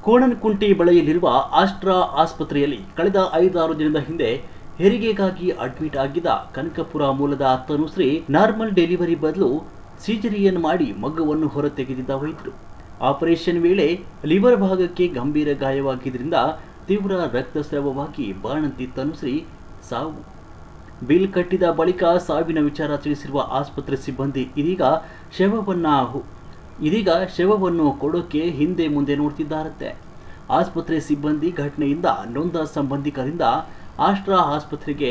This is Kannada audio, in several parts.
ಕೋಣನಕುಂಟೆ ಬಳಿಯಲ್ಲಿರುವ ಆಸ್ಟ್ರಾ ಆಸ್ಪತ್ರೆಯಲ್ಲಿ ಕಳೆದ 5-6 ದಿನದ ಹಿಂದೆ ಹೆರಿಗೆಗಾಗಿ ಅಡ್ಮಿಟ್ ಆಗಿದ್ದ ಕನಕಪುರ ಮೂಲದ ತನುಶ್ರೀ ನಾರ್ಮಲ್ ಡೆಲಿವರಿ ಬದಲು ಸಿಜರಿಯನ್ ಮಾಡಿ ಮಗುವನ್ನು ಹೊರತೆಗೆದಿದ್ದ ವೈದ್ಯರು. ಆಪರೇಷನ್ ವೇಳೆ ಲಿವರ್ ಭಾಗಕ್ಕೆ ಗಂಭೀರ ಗಾಯವಾಗಿದ್ದರಿಂದ ತೀವ್ರ ರಕ್ತಸ್ರಾವವಾಗಿ ಬಾಣಂತಿ ತನುಶ್ರೀ ಸಾವು. ಬಿಲ್ ಕಟ್ಟಿದ ಬಳಿಕ ಸಾವಿನ ವಿಚಾರ ತಿಳಿಸಿರುವ ಆಸ್ಪತ್ರೆ ಸಿಬ್ಬಂದಿ ಇದೀಗ ಶವವನ್ನು ಕೊಡೋಕೆ ಹಿಂದೆ ಮುಂದೆ ನೋಡ್ತಿದ್ದಾರಂತೆ. ಆಸ್ಪತ್ರೆ ಸಿಬ್ಬಂದಿ ಘಟನೆಯಿಂದ ನೊಂದ ಸಂಬಂಧಿಕರಿಂದ ಆಸ್ಟ್ರಾ ಆಸ್ಪತ್ರೆಗೆ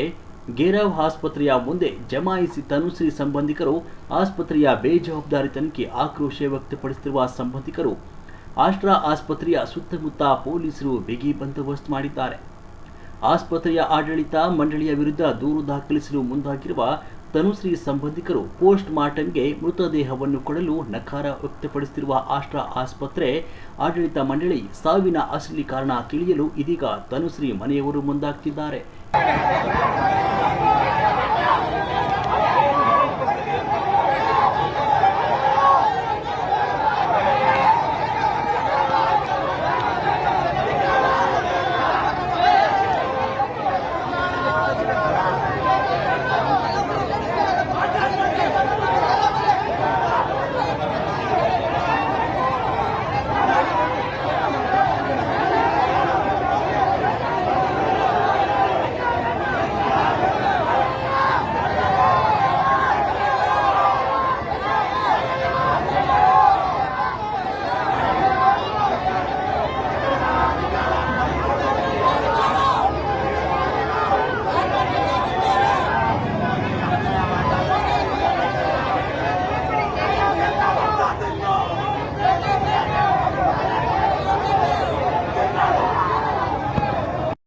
ಗೇರಾವ್ ಆಸ್ಪತ್ರೆಯ ಮುಂದೆ ಜಮಾಯಿಸಿ ತನುಶ್ರೀ ಸಂಬಂಧಿಕರು ಆಸ್ಪತ್ರೆಯ ಬೇಜವಾಬ್ದಾರಿತನಕ್ಕೆ ಆಕ್ರೋಶ ವ್ಯಕ್ತಪಡಿಸುತ್ತಿರುವ ಸಂಬಂಧಿಕರು ಆಸ್ಟ್ರಾ ಆಸ್ಪತ್ರೆಯ ಸುತ್ತಮುತ್ತ ಪೊಲೀಸರು ಬಿಗಿ ಬಂದೋಬಸ್ತ್ ಮಾಡಿದ್ದಾರೆ. ಆಸ್ಪತ್ರೆಯ ಆಡಳಿತ ಮಂಡಳಿಯ ವಿರುದ್ಧ ದೂರು ದಾಖಲಿಸಲು ಮುಂದಾಗಿರುವ ತನುಶ್ರೀ ಸಂಬಂಧಿಕರು ಪೋಸ್ಟ್ ಮಾರ್ಟಂಗೆ ಮೃತದೇಹವನ್ನು ಕೊಡಲು ನಕಾರ ವ್ಯಕ್ತಪಡಿಸುತ್ತಿರುವ ಆಸ್ಟ್ರಾ ಆಸ್ಪತ್ರೆ ಆಡಳಿತ ಮಂಡಳಿ ಸಾವಿನ ಅಸಲಿ ಕಾರಣ ತಿಳಿಯಲು ಇದೀಗ ತನುಶ್ರೀ ಮನೆಯವರು ಮುಂದಾಗ್ತಿದ್ದಾರೆ.